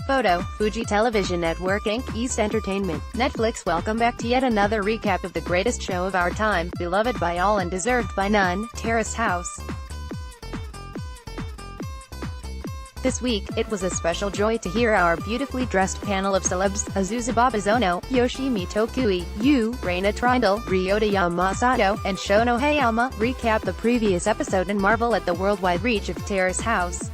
Photo, Fuji Television Network Inc., East Entertainment. Netflix welcome back to yet another recap of the greatest show of our time, beloved by all and deserved by none, Terrace House. This week, it was a special joy to hear our beautifully dressed panel of celebs, Azusa Babazono, Yoshimi Tokui, Reina Triendl, Ryota Yamasato, and Shono Hayama, recap the previous episode and marvel at the worldwide reach of Terrace House.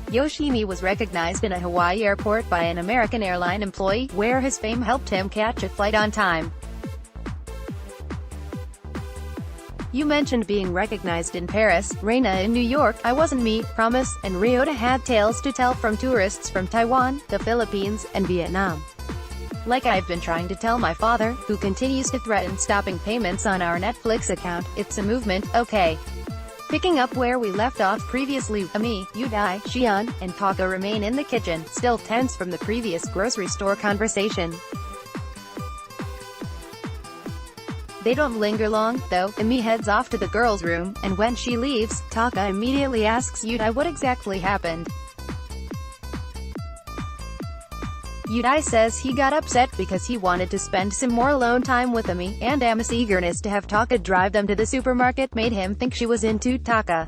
Yoshimi was recognized in a Hawaii airport by an American airline employee, where his fame helped him catch a flight on time. You mentioned being recognized in Paris, Reina in New York, I wasn't me, promise, and Ryota had tales to tell from tourists from Taiwan, the Philippines, and Vietnam. Like I've been trying to tell my father, who continues to threaten stopping payments on our Netflix account, it's a movement, okay. Picking up where we left off previously, Ami, Yudai, Shion, and Taka remain in the kitchen, still tense from the previous grocery store conversation. They don't linger long, though. Ami heads off to the girls' room, and when she leaves, Taka immediately asks Yudai what exactly happened. Yudai says he got upset because he wanted to spend some more alone time with Ami, and Ami's eagerness to have Taka drive them to the supermarket made him think she was into Taka.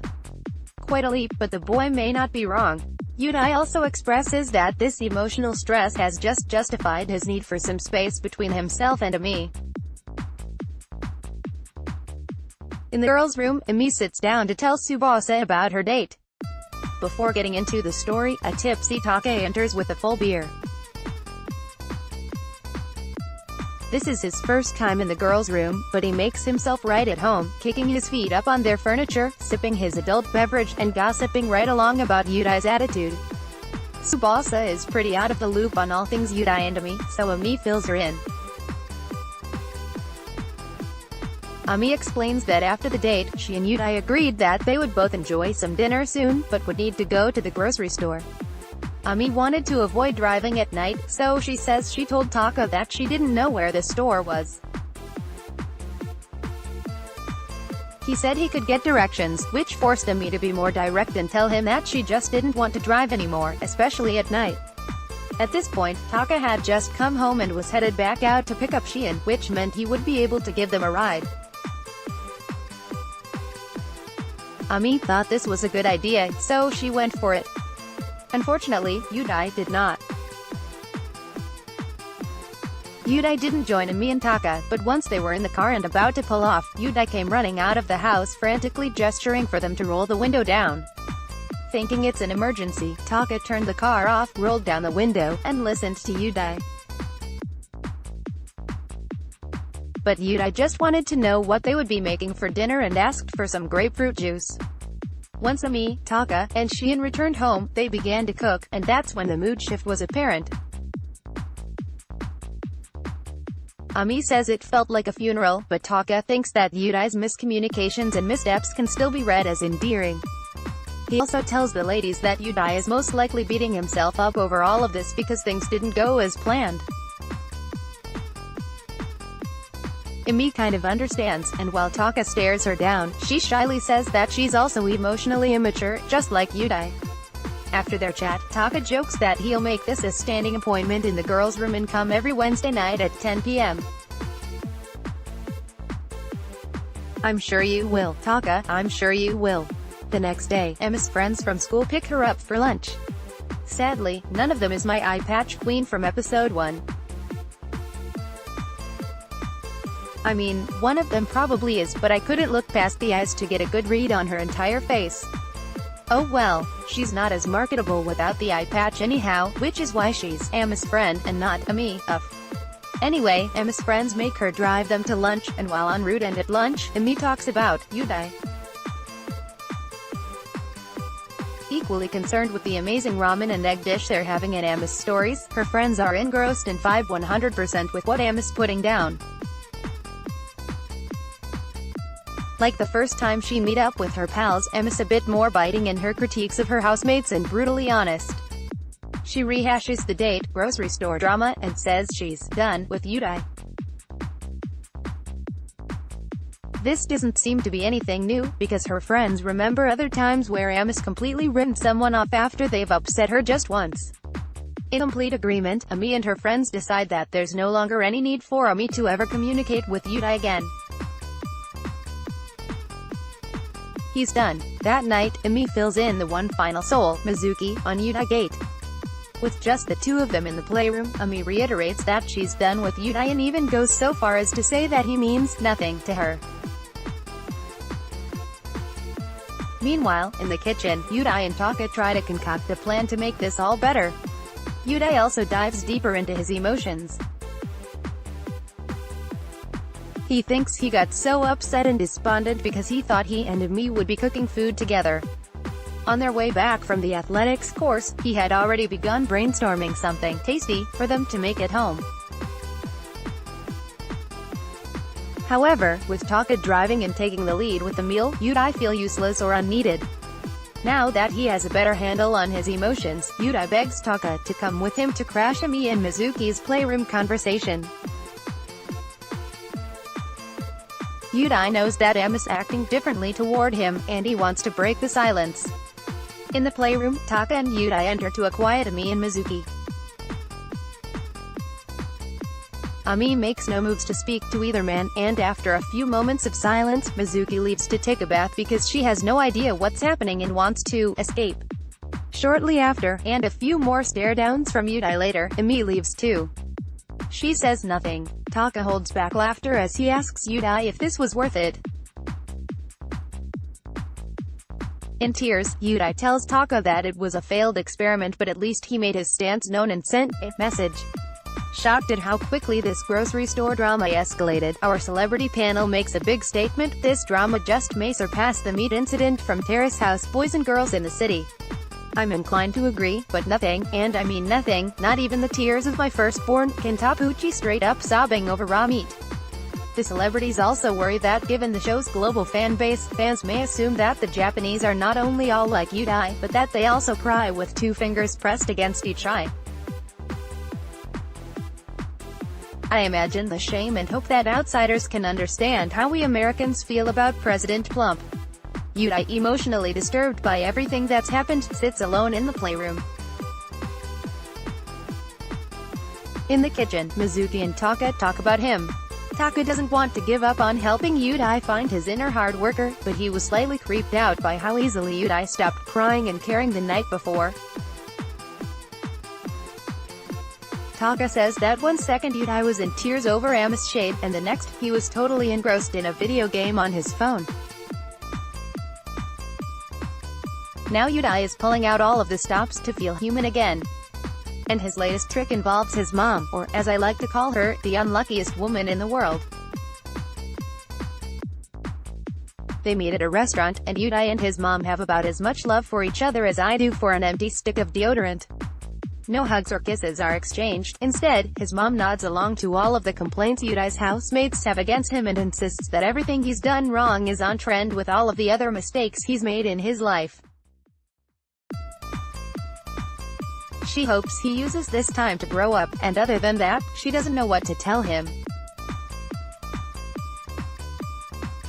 Quite a leap, but the boy may not be wrong. Yudai also expresses that this emotional stress has just justified his need for some space between himself and Ami. In the girls' room, Ami sits down to tell Tsubasa about her date. Before getting into the story, a tipsy Taka enters with a full beer. This is his first time in the girls' room, but he makes himself right at home, kicking his feet up on their furniture, sipping his adult beverage, and gossiping right along about Yudai's attitude. Tsubasa is pretty out of the loop on all things Yudai and Ami, so Ami fills her in. Ami explains that after the date, she and Yudai agreed that they would both enjoy some dinner soon, but would need to go to the grocery store. Ami wanted to avoid driving at night, so she says she told Taka that she didn't know where the store was. He said he could get directions, which forced Ami to be more direct and tell him that she just didn't want to drive anymore, especially at night. At this point, Taka had just come home and was headed back out to pick up Shion, which meant he would be able to give them a ride. Ami thought this was a good idea, so she went for it. Unfortunately, Yudai did not. Yudai didn't join Ami and Taka, but once they were in the car and about to pull off, Yudai came running out of the house frantically gesturing for them to roll the window down. Thinking it's an emergency, Taka turned the car off, rolled down the window, and listened to Yudai. But Yudai just wanted to know what they would be making for dinner and asked for some grapefruit juice. Once Ami, Taka, and Shion returned home, they began to cook, and that's when the mood shift was apparent. Ami says it felt like a funeral, but Taka thinks that Yudai's miscommunications and missteps can still be read as endearing. He also tells the ladies that Yudai is most likely beating himself up over all of this because things didn't go as planned. Ami kind of understands, and while Taka stares her down, she shyly says that she's also emotionally immature, just like Yudai. After their chat, Taka jokes that he'll make this a standing appointment in the girls' room and come every Wednesday night at 10 p.m. I'm sure you will, Taka, I'm sure you will. The next day, Emma's friends from school pick her up for lunch. Sadly, none of them is my eye patch queen from episode 1. I mean, one of them probably is, but I couldn't look past the eyes to get a good read on her entire face. Oh well, she's not as marketable without the eye patch anyhow, which is why she's Emma's friend, and not Ami. Anyway, Emma's friends make her drive them to lunch, and while en route and at lunch, Ami talks about Yudai. Equally concerned with the amazing ramen and egg dish they're having in Emma's stories, her friends are engrossed and vibe 100% with what Emma's putting down. Like the first time she meet up with her pals, Emma's a bit more biting in her critiques of her housemates and brutally honest. She rehashes the date, grocery store drama, and says she's done with Yudai. This doesn't seem to be anything new, because her friends remember other times where Emma's completely written someone off after they've upset her just once. In complete agreement, Ami and her friends decide that there's no longer any need for Ami to ever communicate with Yudai again. He's done. That night, Ami fills in the one final soul, Mizuki, on Yudai Gate. With just the two of them in the playroom, Ami reiterates that she's done with Yudai and even goes so far as to say that he means nothing to her. Meanwhile, in the kitchen, Yudai and Taka try to concoct a plan to make this all better. Yudai also dives deeper into his emotions. He thinks he got so upset and despondent because he thought he and Ami would be cooking food together. On their way back from the athletics course, he had already begun brainstorming something tasty for them to make at home. However, with Taka driving and taking the lead with the meal, Yudai feel useless or unneeded. Now that he has a better handle on his emotions, Yudai begs Taka to come with him to crash Ami and Mizuki's playroom conversation. Yudai knows that Am is acting differently toward him, and he wants to break the silence. In the playroom, Taka and Yudai enter to quiet Ami and Mizuki. Ami makes no moves to speak to either man, and after a few moments of silence, Mizuki leaves to take a bath because she has no idea what's happening and wants to escape. Shortly after, and a few more stare-downs from Yudai later, Ami leaves too. She says nothing. Taka holds back laughter as he asks Yudai if this was worth it. In tears, Yudai tells Taka that it was a failed experiment, but at least he made his stance known and sent a message. Shocked at how quickly this grocery store drama escalated, our celebrity panel makes a big statement: this drama just may surpass the meat incident from Terrace House, Boys and Girls in the City. I'm inclined to agree, but nothing, and I mean nothing, not even the tears of my firstborn, can top Uchi straight up sobbing over raw meat. The celebrities also worry that given the show's global fan base, fans may assume that the Japanese are not only all like Yudai, but that they also cry with two fingers pressed against each eye. I imagine the shame and hope that outsiders can understand how we Americans feel about President Plump. Yudai, emotionally disturbed by everything that's happened, sits alone in the playroom. In the kitchen, Mizuki and Taka talk about him. Taka doesn't want to give up on helping Yudai find his inner hard worker, but he was slightly creeped out by how easily Yudai stopped crying and caring the night before. Taka says that one second Yudai was in tears over Am's shade, and the next, he was totally engrossed in a video game on his phone. Now Yudai is pulling out all of the stops to feel human again. And his latest trick involves his mom, or, as I like to call her, the unluckiest woman in the world. They meet at a restaurant, and Yudai and his mom have about as much love for each other as I do for an empty stick of deodorant. No hugs or kisses are exchanged. Instead, his mom nods along to all of the complaints Yudai's housemates have against him and insists that everything he's done wrong is on trend with all of the other mistakes he's made in his life. She hopes he uses this time to grow up, and other than that, she doesn't know what to tell him.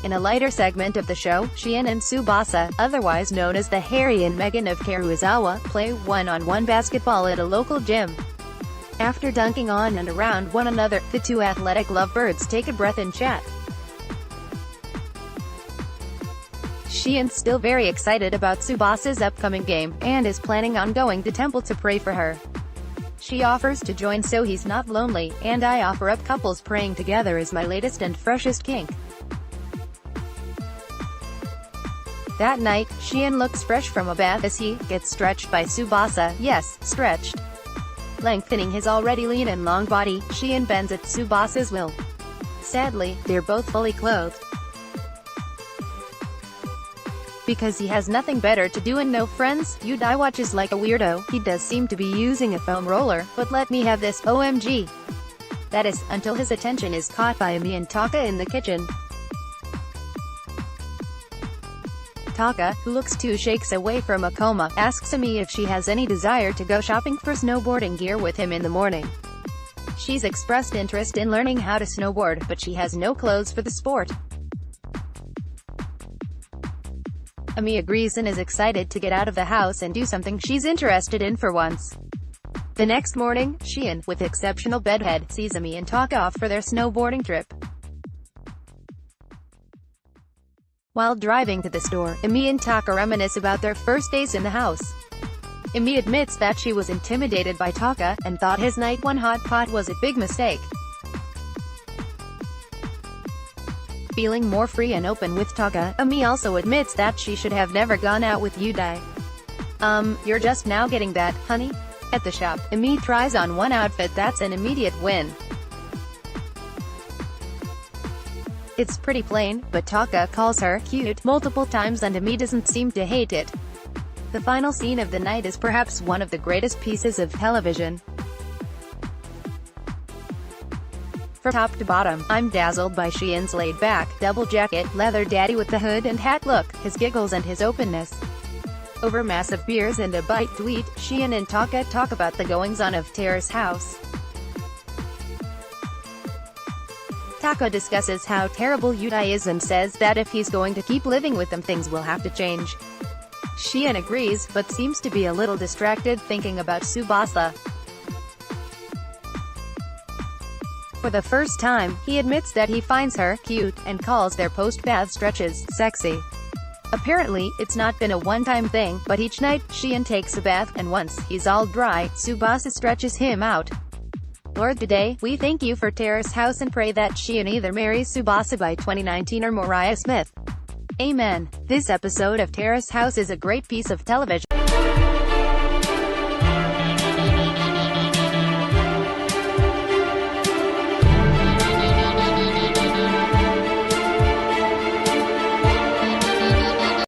In a lighter segment of the show, Shion and Tsubasa, otherwise known as the Harry and Meghan of Karuizawa, play one-on-one basketball at a local gym. After dunking on and around one another, the two athletic lovebirds take a breath and chat. Shion's still very excited about Tsubasa's upcoming game, and is planning on going to temple to pray for her. She offers to join so he's not lonely, and I offer up couples praying together as my latest and freshest kink. That night, Shion looks fresh from a bath as he gets stretched by Tsubasa. Yes, stretched. Lengthening his already lean and long body, Shion bends at Tsubasa's will. Sadly, they're both fully clothed. Because he has nothing better to do and no friends, Yudai watches like a weirdo. He does seem to be using a foam roller, but let me have this, OMG. That is, until his attention is caught by Ami and Taka in the kitchen. Taka, who looks 2 shakes away from a coma, asks Ami if she has any desire to go shopping for snowboarding gear with him in the morning. She's expressed interest in learning how to snowboard, but she has no clothes for the sport. Ami agrees and is excited to get out of the house and do something she's interested in for once. The next morning, Shion, with exceptional bedhead, sees Ami and Taka off for their snowboarding trip. While driving to the store, Ami and Taka reminisce about their first days in the house. Ami admits that she was intimidated by Taka, and thought his night one hot pot was a big mistake. Feeling more free and open with Taka, Ami also admits that she should have never gone out with Yudai. You're just now getting that, honey? At the shop, Ami tries on one outfit that's an immediate win. It's pretty plain, but Taka calls her cute multiple times and Ami doesn't seem to hate it. The final scene of the night is perhaps one of the greatest pieces of television. From top to bottom, I'm dazzled by Shion's laid-back, double jacket, leather daddy with the hood and hat look, his giggles and his openness. Over massive beers and a bite to eat, Shion and Taka talk about the goings-on of Terrace House. Taka discusses how terrible Yudai is and says that if he's going to keep living with them things will have to change. Shion agrees, but seems to be a little distracted thinking about Tsubasa. For the first time, he admits that he finds her cute, and calls their post-bath stretches sexy. Apparently, it's not been a one-time thing, but each night, Shion takes a bath, and once he's all dry, Tsubasa stretches him out. Lord, today, we thank you for Terrace House and pray that Shion either marries Tsubasa by 2019 or Mariah Smith. Amen. This episode of Terrace House is a great piece of television.